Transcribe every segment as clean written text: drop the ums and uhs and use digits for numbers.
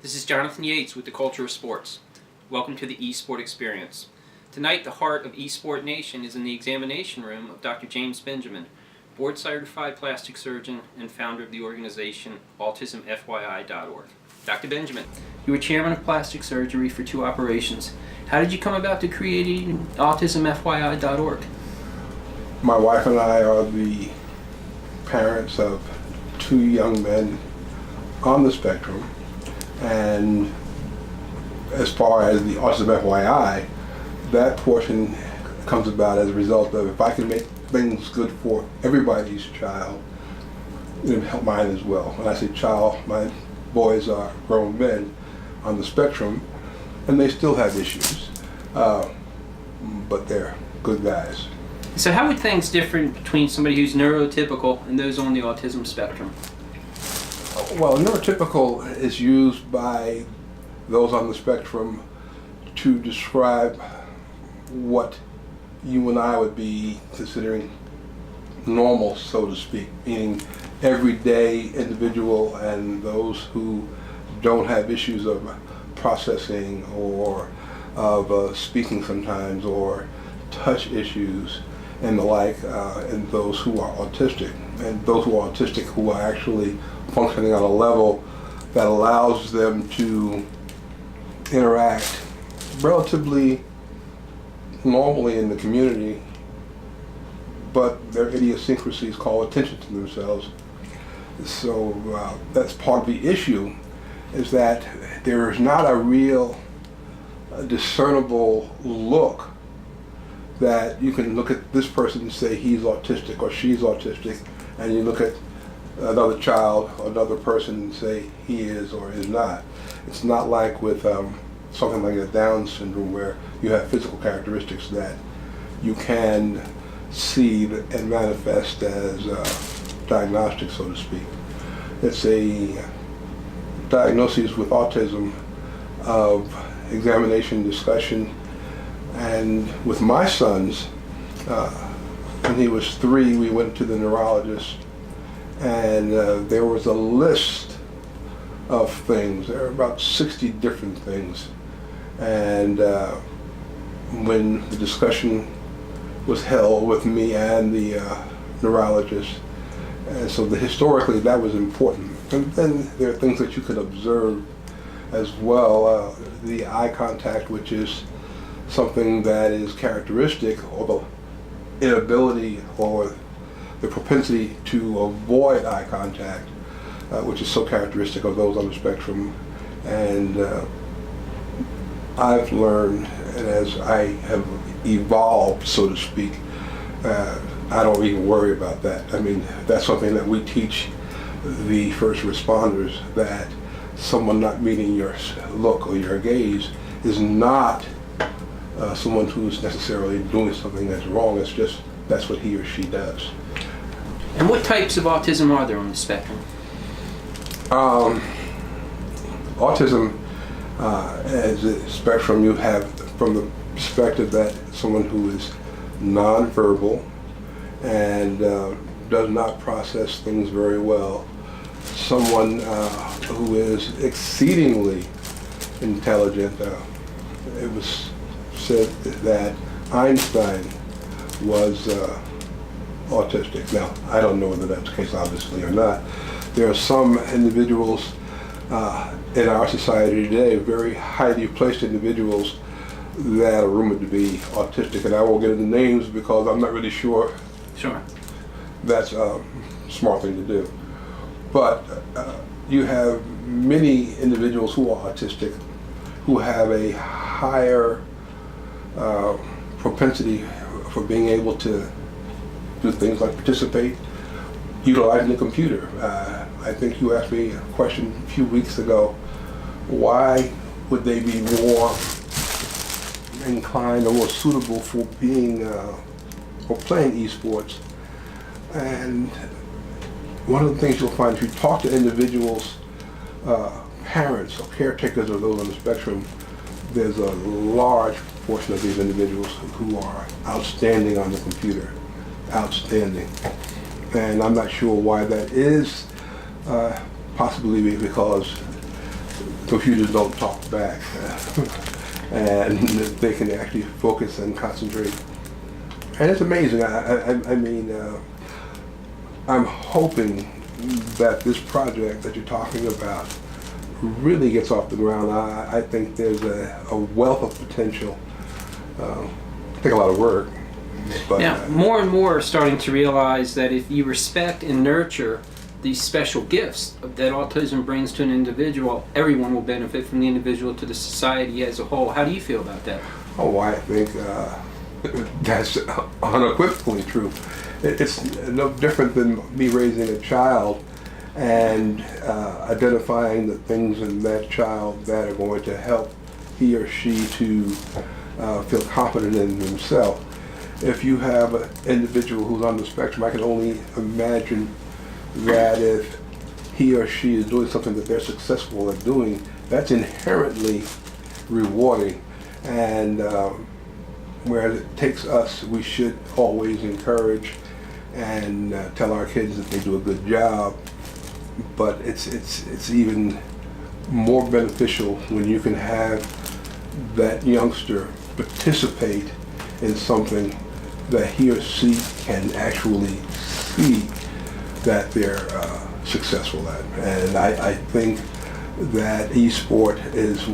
This is Jonathan Yates with the Culture of Sports. Welcome to the eSport Experience. Tonight, the heart of eSport Nation is in the examination room of Dr. James Benjamin, board-certified plastic surgeon and founder of the organization AutismFYI.org. Dr. Benjamin, you were chairman of plastic surgery for 2 operations. How did you come about to creating AutismFYI.org? My wife and I are the parents of 2 young men on the spectrum, and as far as the Autism FYI, that portion comes about as a result of if I can make things good for everybody's child, it'll help mine as well. When I say child, my boys are grown men on the spectrum, and they still have issues, but they're good guys. So how would things differ between somebody who's neurotypical and those on the autism spectrum? Well, neurotypical is used by those on the spectrum to describe what you and I would be considering normal, so to speak, meaning everyday individual, and those who don't have issues of processing or of speaking sometimes, or touch issues and the like, and those who are autistic, and those who are autistic who are actually functioning on a level that allows them to interact relatively normally in the community, but their idiosyncrasies call attention to themselves. So that's part of the issue, is that there is not a real discernible look that you can look at this person and say he's autistic or she's autistic, and you look at another child, another person, and say he is or is not. It's not like with something like a Down syndrome, where you have physical characteristics that you can see and manifest as diagnostic, so to speak. It's a diagnosis with autism of examination, discussion, and with my sons, when he was 3, we went to the neurologist, and there was a list of things. There were about 60 different things, and when the discussion was held with me and the neurologist, and so historically that was important. And then there are things that you could observe as well. The eye contact, which is something that is characteristic, or the inability or the propensity to avoid eye contact, which is so characteristic of those on the spectrum. And I've learned, and as I have evolved, so to speak, I don't even worry about that. I mean, that's something that we teach the first responders, that someone not meeting your look or your gaze is not someone who's necessarily doing something that's wrong. It's just that's what he or she does. And what types of autism are there on the spectrum? Autism, as a spectrum, you have from the perspective that someone who is nonverbal and does not process things very well, someone who is exceedingly intelligent. It was said that Einstein was autistic. Now, I don't know whether that's the case, obviously, or not. There are some individuals in our society today, very highly placed individuals, that are rumored to be autistic, and I won't get into names because I'm not really sure. Sure. That's a smart thing to do. But you have many individuals who are autistic who have a higher propensity for being able to do things like participate, utilizing the computer. I think you asked me a question a few weeks ago, why would they be more inclined or more suitable for being or playing esports? And one of the things you'll find if you talk to individuals, parents or caretakers of those on the spectrum, there's a large portion of these individuals who are outstanding on the computer, outstanding. And I'm not sure why that is, possibly because computers don't talk back, and they can actually focus and concentrate. And it's amazing. I mean, I'm hoping that this project that you're talking about really gets off the ground. I think there's a wealth of potential. Take a lot of work. But, now, more and more are starting to realize that if you respect and nurture these special gifts that autism brings to an individual, everyone will benefit from the individual to the society as a whole. How do you feel about that? oh, I think that's unequivocally true. It's no different than me raising a child and identifying the things in that child that are going to help he or she to feel confident in himself. If you have an individual who's on the spectrum, I can only imagine that if he or she is doing something that they're successful at doing, that's inherently rewarding. And whereas it takes us, we should always encourage and tell our kids that they do a good job. But it's even more beneficial when you can have that youngster participate in something that he or she can actually see that they're successful at. And I think that e-sport is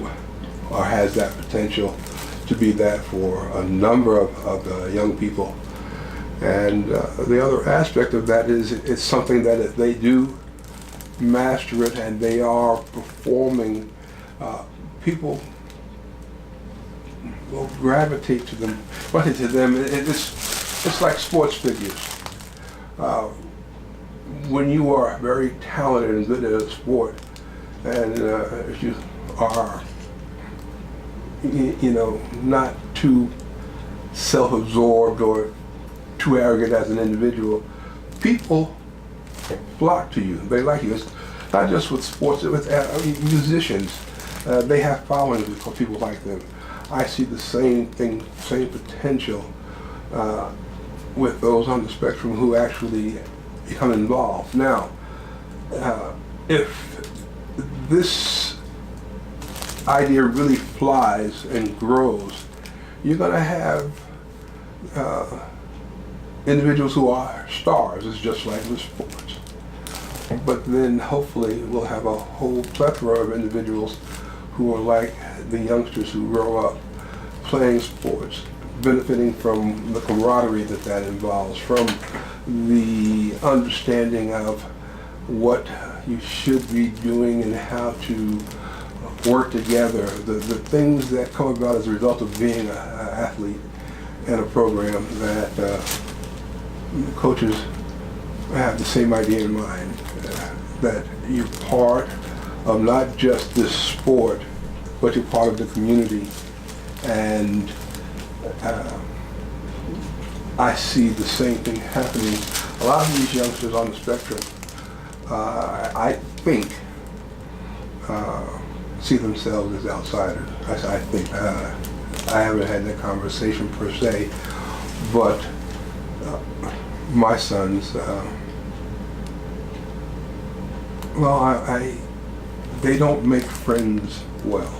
or has that potential to be that for a number of young people. And the other aspect of that is it's something that if they do master it and they are performing, people will gravitate to them. It's like sports figures. When you are very talented and good at a sport, and if you are, not too self-absorbed or too arrogant as an individual, people flock to you. They like you. It's not just with sports, with musicians. They have followings because people like them. I see the same thing, same potential with those on the spectrum who actually become involved. Now, if this idea really flies and grows, you're going to have individuals who are stars. It's just like with sports. But then hopefully we'll have a whole plethora of individuals who are like the youngsters who grow up playing sports, benefiting from the camaraderie that involves, from the understanding of what you should be doing and how to work together, the things that come about as a result of being an athlete in a program that coaches have the same idea in mind, that you're part of not just this sport, but you're part of the community. And I see the same thing happening. A lot of these youngsters on the spectrum, I think, see themselves as outsiders. I think, I haven't had that conversation per se, but my sons, they don't make friends well.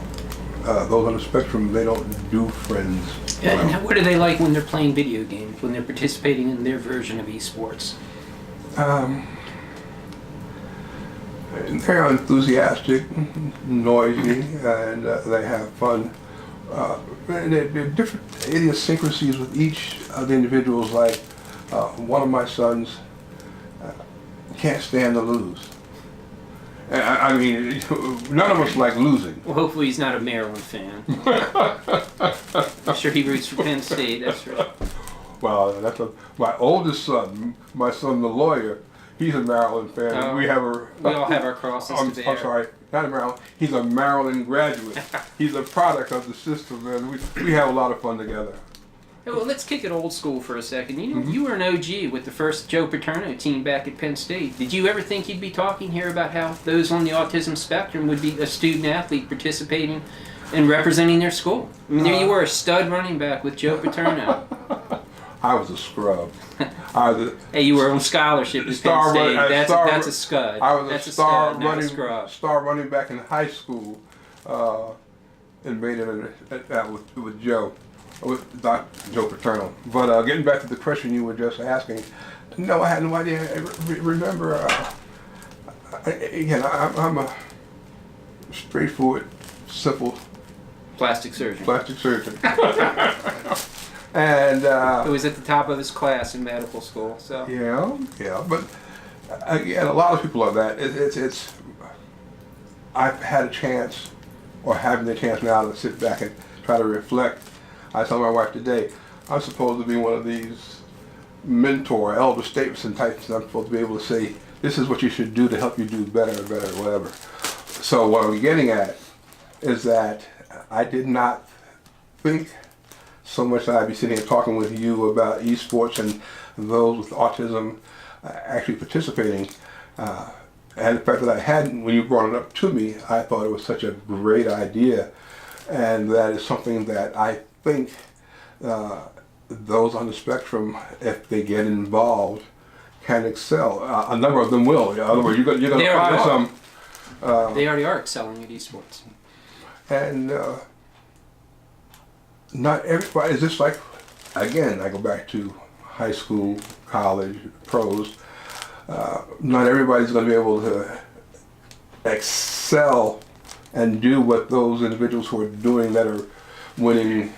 Those on the spectrum, they don't do friends well. And what are they like when they're playing video games, when they're participating in their version of esports? They're enthusiastic, noisy, and they have fun. And there are different idiosyncrasies with each of the individuals. Like one of my sons can't stand to lose. I mean, none of us like losing. Well, hopefully he's not a Maryland fan. I'm sure he roots for Penn State, that's right. Well, my oldest son, my son the lawyer, he's a Maryland fan. Oh, we all have our crosses to bear. I'm sorry, not a Maryland. He's a Maryland graduate. He's a product of the system, and we have a lot of fun together. Hey, well, let's kick it old school for a second. You know, you were an OG with the first Joe Paterno team back at Penn State. Did you ever think you'd be talking here about how those on the autism spectrum would be a student athlete participating and representing their school? I mean, there you were, a stud running back with Joe Paterno. I was a scrub. Hey, you were on scholarship at Penn State. That's a scud. I was That's a star stud, not a scrub. star running back in high school, and made that with Joe, with Dr. Joe Paterno. But getting back to the question you were just asking, no, I had no idea. Remember, again, I'm a straightforward, simple Plastic surgeon. plastic surgeon. And Who was at the top of his class in medical school. So yeah, but again, a lot of people are that. It's I've had a chance, or having the chance now, to sit back and try to reflect. I tell my wife today, I'm supposed to be one of these mentor, elder statesman types. I'm supposed to be able to say, this is what you should do to help you do better and better, whatever. So what I'm getting at is that I did not think so much that I'd be sitting here talking with you about esports and those with autism actually participating. And the fact that I hadn't, when you brought it up to me, I thought it was such a great idea. And that is something that I think those on the spectrum, if they get involved, can excel. A number of them will. In other words, you're going to find some. they already are excelling at esports. And not everybody is just like, again, I go back to high school, college, pros. Not everybody's going to be able to excel and do what those individuals who are doing that are winning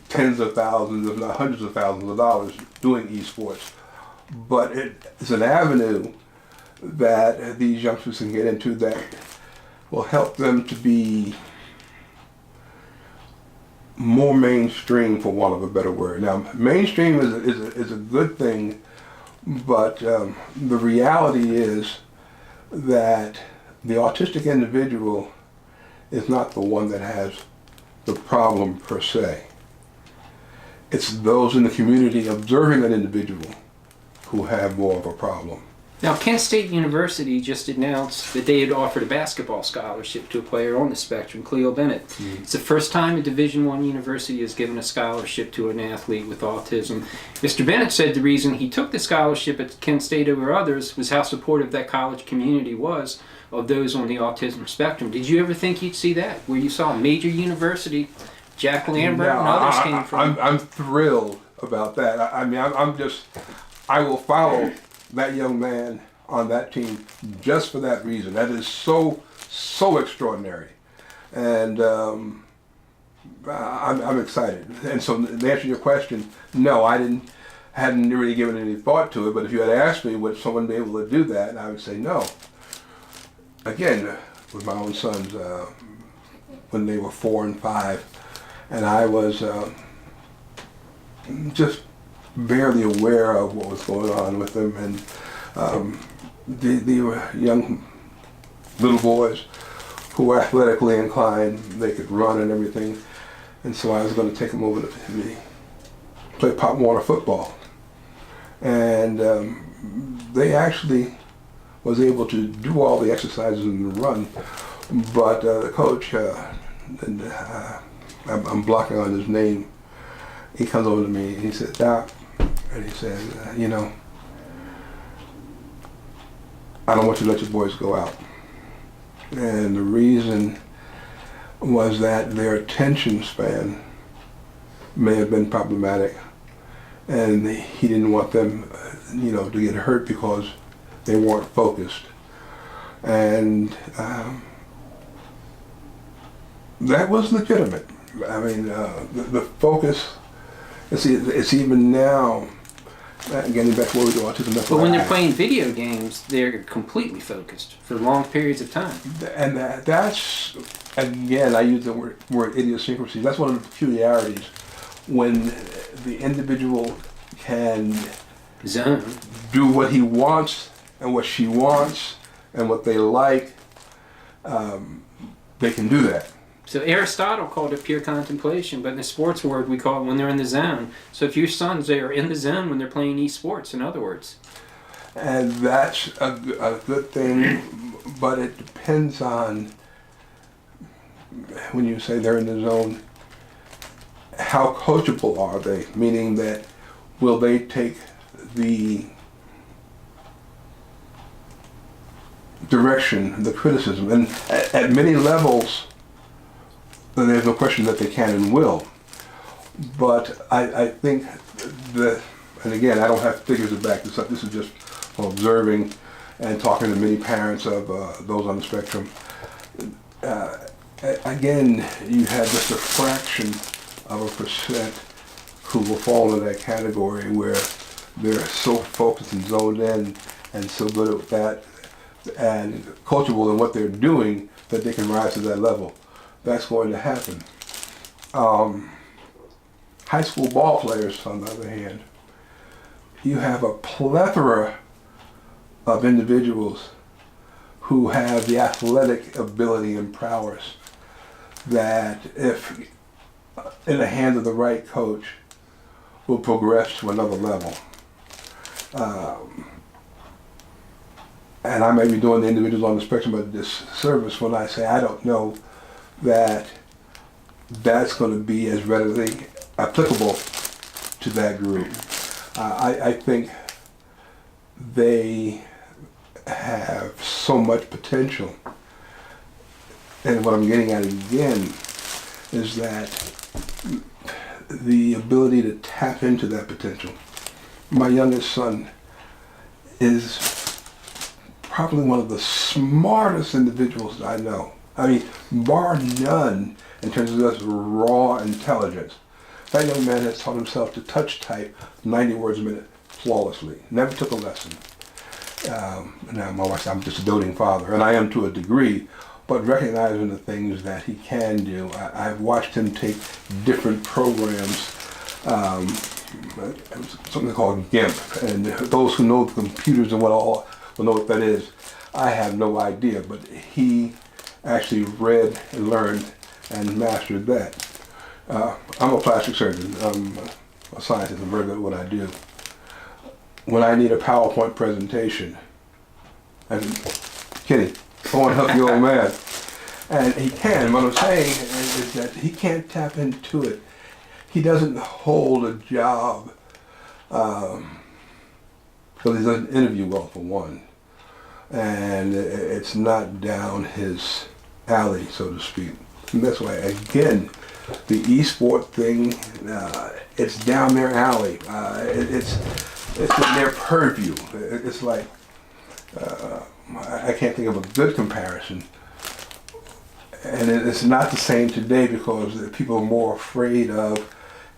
tens of thousands, if not hundreds of thousands of dollars doing esports. But it's an avenue that these youngsters can get into that will help them to be more mainstream, for want of a better word. Now, mainstream is a good thing, but the reality is that the autistic individual is not the one that has the problem per se. It's those in the community observing that individual who have more of a problem. Now, Kent State University just announced that they had offered a basketball scholarship to a player on the spectrum, Cleo Bennett. Mm-hmm. It's the first time a Division I university has given a scholarship to an athlete with autism. Mr. Bennett said the reason he took the scholarship at Kent State over others was how supportive that college community was of those on the autism spectrum. Did you ever think you'd see that, where you saw a major university, Jack Lambert and others came from? I'm thrilled about that. I will follow that young man on that team just for that reason. That is so extraordinary, and I'm excited. And so, to answer your question, no, I hadn't really given any thought to it. But if you had asked me, would someone be able to do that, I would say no. Again, with my own sons, when they were 4 and 5, and I was just barely aware of what was going on with them, and they were young little boys who were athletically inclined. They could run and everything, and so I was going to take them over to play Pop Warner football, and they actually was able to do all the exercises and run, but the coach, I'm blocking on his name, he comes over to me and he said, "Doc," and he said, I don't want you to let your boys go out. And the reason was that their attention span may have been problematic, and he didn't want them, to get hurt because they weren't focused. And that was legitimate. I mean, the focus, it's even now, getting back to what we do autism. But when they're playing video games, they're completely focused for long periods of time. And that's, again, I use the word idiosyncrasy. That's one of the peculiarities. When the individual can Zone. do what he wants and what she wants and what they like, they can do that. So Aristotle called it pure contemplation, but in the sports world we call it when they're in the zone. So if your sons, they are in the zone when they're playing esports, in other words. And that's a good thing, but it depends on, when you say they're in the zone, how coachable are they? Meaning that will they take the direction, the criticism? And at many levels, and there's no question that they can and will. But I think that, and again, I don't have figures to back this up. This is just from observing and talking to many parents of those on the spectrum. Again, you have just a fraction of a percent who will fall into that category where they're so focused and zoned in and so good at that and coachable in what they're doing that they can rise to that level. That's going to happen. High school ball players, on the other hand, you have a plethora of individuals who have the athletic ability and prowess that, if in the hands of the right coach, will progress to another level. And I may be doing the individuals on the spectrum a disservice when I say I don't know that that's going to be as readily applicable to that group. I think they have so much potential. And what I'm getting at again is that the ability to tap into that potential. My youngest son is probably one of the smartest individuals I know. I mean, bar none in terms of just raw intelligence. That young man has taught himself to touch type 90 words a minute flawlessly. Never took a lesson. Now, my wife said I'm just a doting father, and I am to a degree, but recognizing the things that he can do. I've watched him take different programs, something called GIMP, and those who know the computers and what all will know what that is. I have no idea, but he actually read and learned and mastered that. I'm a plastic surgeon. I'm a scientist. I'm very good at what I do. When I need a PowerPoint presentation, and Kenny, I want to help you, old man. And he can. What I'm saying is that he can't tap into it. He doesn't hold a job. So he doesn't interview well, for one. And it's not down his alley, so to speak. And that's why, again, the e-sport thing, it's down their alley. It's in their purview. It's like, I can't think of a good comparison. And it's not the same today because people are more afraid of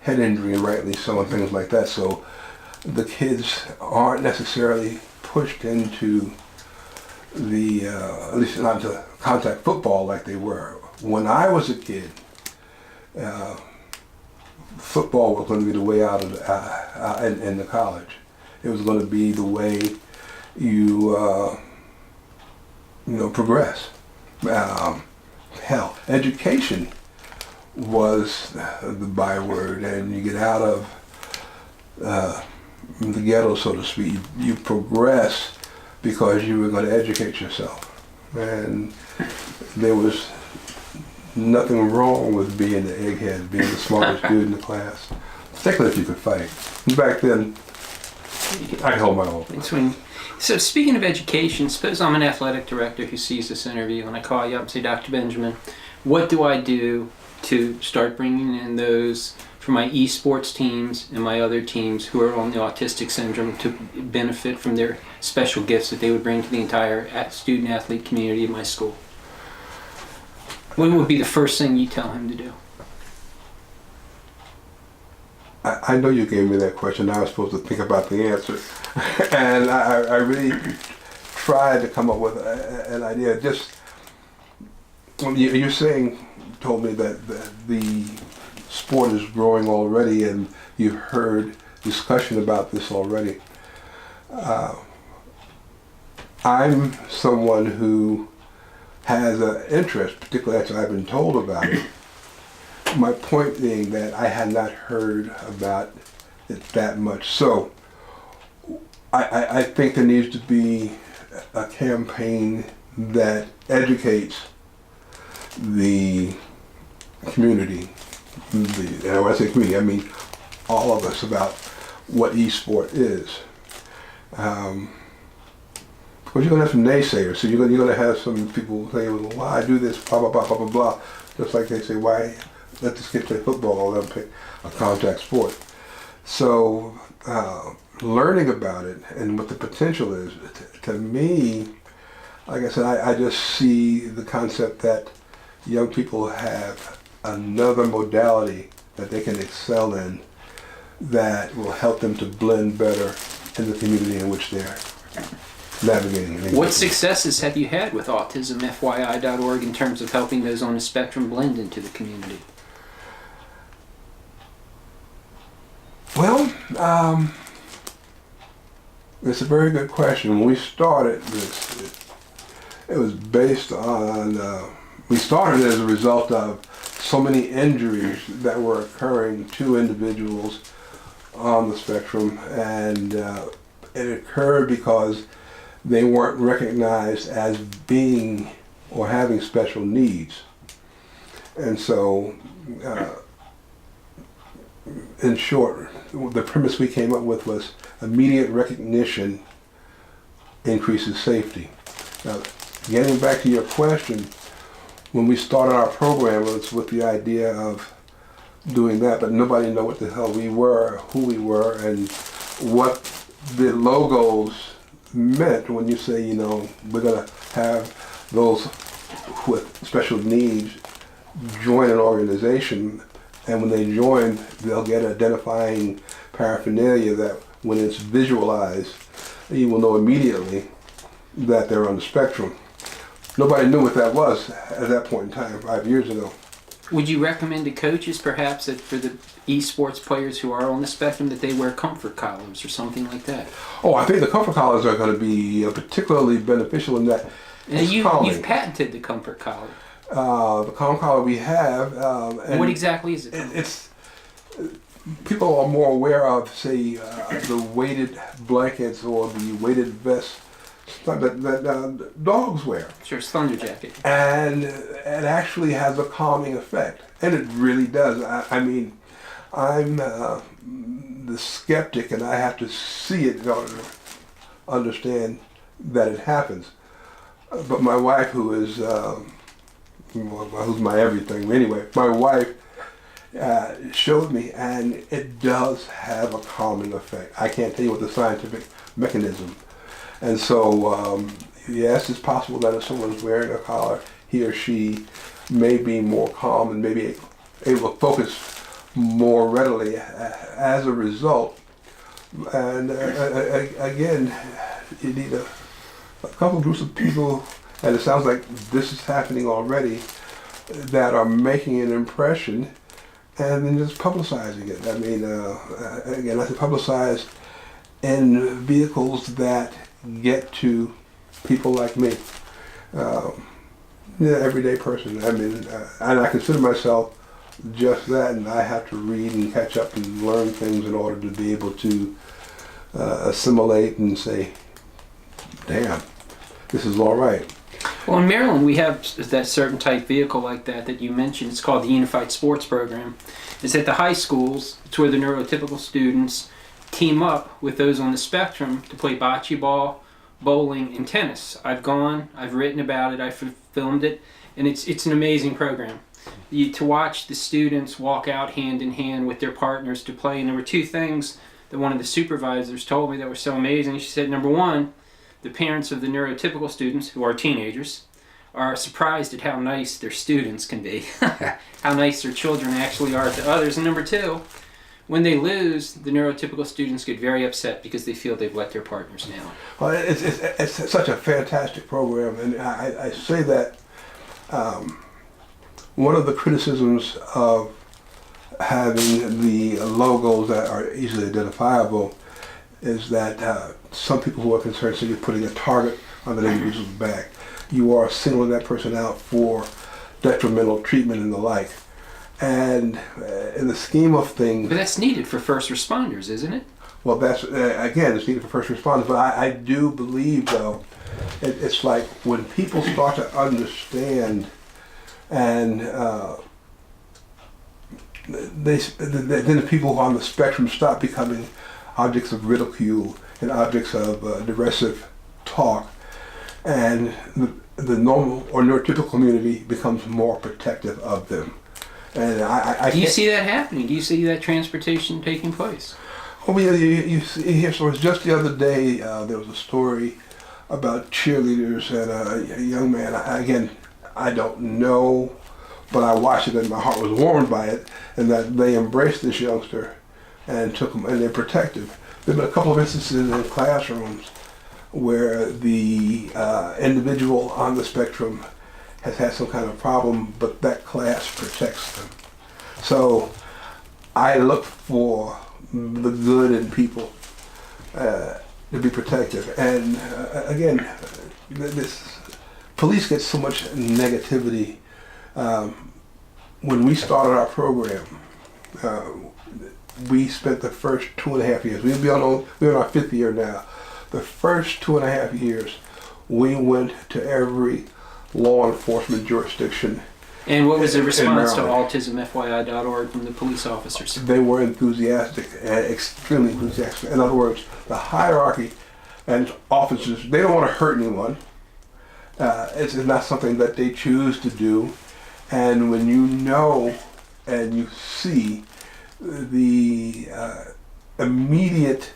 head injury, and rightly so, and things like that. So the kids aren't necessarily pushed into the, at least not to contact football like they were. When I was a kid, football was going to be the way out of in the college. It was going to be the way you progress. Hell, education was the byword, and you get out of the ghetto, so to speak. You progress because you were going to educate yourself, and there was nothing wrong with being the egghead, being the smartest dude in the class, particularly if you could fight. Back then, I could hold my own. So speaking of education, suppose I'm an athletic director who sees this interview, and I call you up and say, Dr. Benjamin, what do I do to start bringing in those for my esports teams and my other teams who are on the autistic syndrome to benefit from their special gifts that they would bring to the entire student athlete community of my school? What would be the first thing you tell him to do? I know you gave me that question. I was supposed to think about the answer. And I really tried to come up with an idea. Just, you're saying, told me that the sport is growing already, and you've heard discussion about this already. I'm someone who has an interest, particularly after I've been told about it. My point being that I had not heard about it that much. So I think there needs to be a campaign that educates the community. And when I say community, I mean all of us, about what e-sport is. Because you're going to have some naysayers. So you're going to have some people say, well, why I do this, blah, blah, blah, blah, blah, blah. Just like they say, why let this kid play football, let him pick a contact sport. So learning about it and what the potential is, to me, like I said, I just see the concept that young people have another modality that they can excel in that will help them to blend better in the community in which they're navigating. What successes have you had with autismfyi.org in terms of helping those on the spectrum blend into the community? Well, it's a very good question. When we started this, it was based on, we started as a result of so many injuries that were occurring to individuals on the spectrum, and it occurred because they weren't recognized as being or having special needs. And so, in short, the premise we came up with was immediate recognition increases safety. Now, getting back to your question, when we started our program, it was with the idea of doing that, but nobody knew what the hell we were, who we were, and what the logos meant when you say, we're going to have those with special needs join an organization, and when they join, they'll get identifying paraphernalia that when it's visualized, you will know immediately that they're on the spectrum. Nobody knew what that was at that point in time, 5 years ago. Would you recommend to coaches perhaps that for the esports players who are on the spectrum that they wear comfort collars or something like that? Oh, I think the comfort collars are going to be particularly beneficial in that. And you've patented the comfort collar. The comfort collar we have. And what exactly is it? It's people are more aware of, say, the weighted blankets or the weighted vests that dogs wear. Sure, it's Thunder Jacket. And it actually has a calming effect. And it really does. I mean, I'm the skeptic, and I have to see it in order to understand that it happens. But my wife, who's my everything, anyway, my wife showed me, and it does have a calming effect. I can't tell you what the scientific mechanism. And so, yes, it's possible that if someone's wearing a collar, he or she may be more calm and maybe able to focus more readily as a result. And again, you need a couple groups of people, and it sounds like this is happening already, that are making an impression and then just publicizing it. I mean, again, I say publicized in vehicles that get to people like me, everyday person. I mean, and I consider myself just that, and I have to read and catch up and learn things in order to be able to assimilate and say, damn, this is all right. Well, in Maryland, we have that certain type vehicle like that you mentioned. It's called the Unified Sports Program. It's at the high schools. It's where the neurotypical students team up with those on the spectrum to play bocce ball, bowling, and tennis. I've gone, I've written about it, I've filmed it, and it's an amazing program. To watch the students walk out hand in hand with their partners to play, and there were two things that one of the supervisors told me that were so amazing. She said, number one, the parents of the neurotypical students, who are teenagers, are surprised at how nice their students can be, how nice their children actually are to others. And number two, when they lose, the neurotypical students get very upset because they feel they've let their partners down. Well, it's such a fantastic program, and I say that one of the criticisms of having the logos that are easily identifiable is that some people who are concerned, so you're putting a target on the individual's back. You are singling that person out for detrimental treatment and the like. And in the scheme of things... But that's needed for first responders, isn't it? Well, that's, again, it's needed for first responders. But I do believe, though, it's like when people start to understand and then the people on the spectrum stop becoming objects of ridicule and objects of derisive talk. And the normal or neurotypical community becomes more protective of them. And I Do you can't- see that happening? Do you see that transportation taking place? Oh, yeah, you hear stories. Just the other day, there was a story about cheerleaders and a young man. I don't know, but I watched it and my heart was warmed by it, and that they embraced this youngster and took him, and they're protective. There have been a couple of instances in classrooms where the individual on the spectrum has had some kind of problem, but that class protects them. So I look for the good in people to be protective. And again, this police get so much negativity. When we started our program, we spent the first 2.5 years. We're on our 5th year now. The first 2.5 years, we went to every law enforcement jurisdiction. And what was the in response to Maryland. autismfyi.org from the police officers? They were enthusiastic, extremely enthusiastic. In other words, the hierarchy and officers, they don't want to hurt anyone. It's not something that they choose to do. And when you know and you see the immediate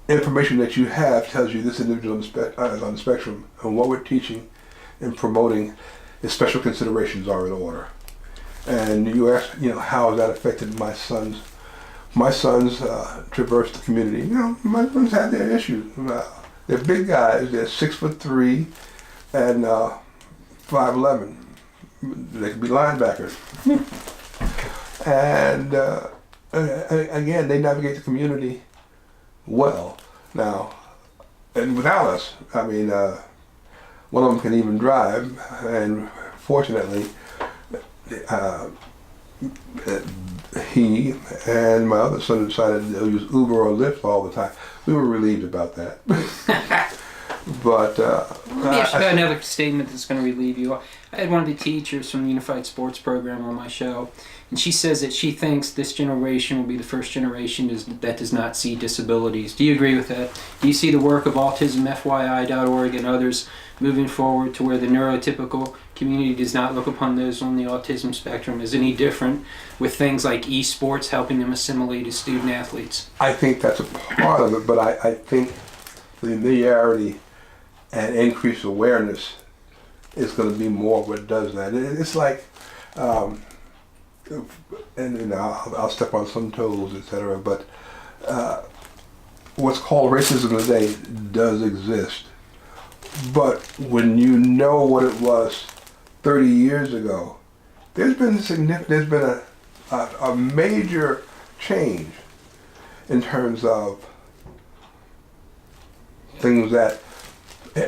information that you have tells you this individual is on the spectrum, and what we're teaching and promoting is special considerations are in order. And you ask, how has that affected my sons? My sons traverse the community. My sons had their issues. They're big guys. They're 6'3" and 5'11". They could be linebackers. And again, they navigate the community well. Now, and without us, one of them can even drive, and fortunately, he and my other son decided they'll use Uber or Lyft all the time. We were relieved about that. But Let me ask you about another statement that's going to relieve you. I had one of the teachers from the Unified Sports Program on my show, and she says that she thinks this generation will be the first generation that does not see disabilities. Do you agree with that? Do you see the work of autismfyi.org and others moving forward to where the neurotypical community does not look upon those on the autism spectrum as any different, with things like esports helping them assimilate as student athletes? I think that's a part of it, but I think the familiarity and increased awareness is going to be more what does that. It's like, and I'll step on some toes, etc. But what's called racism today does exist. But when you know what it was 30 years ago, there's been a major change in terms of things that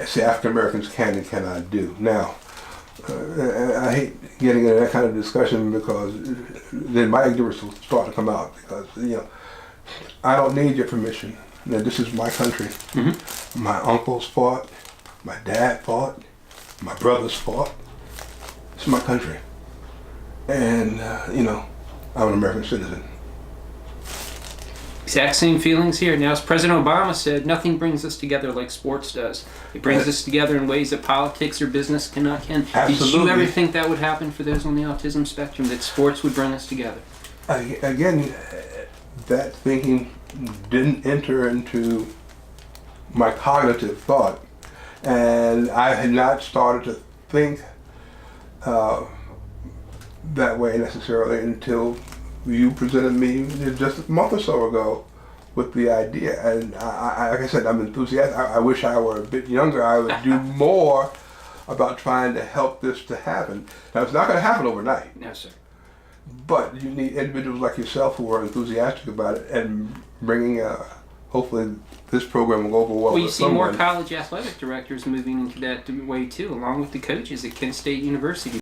say African Americans can and cannot do. Now, I hate getting into that kind of discussion because then my ignorance will start to come out, because I don't need your permission. Now, this is my country. Mm-hmm. My uncles fought, my dad fought, my brothers fought. It's my country, and I'm an American citizen. Exact same feelings here. Now, as President Obama said, nothing brings us together like sports does. It brings us together in ways that politics or business can. Absolutely. Did you ever think that would happen for those on the autism spectrum, that sports would bring us together? Again, that thinking didn't enter into my cognitive thought, and I had not started to think that way necessarily until you presented me just a month or so ago with the idea. And like I said, I'm enthusiastic. I wish I were a bit younger. I would do more about trying to help this to happen. Now, it's not going to happen overnight. No, sir. But you need individuals like yourself who are enthusiastic about it and bringing, hopefully, this program will go over well. Well, you with see more someone. college athletic directors moving into that way too, along with the coaches at Kent State University.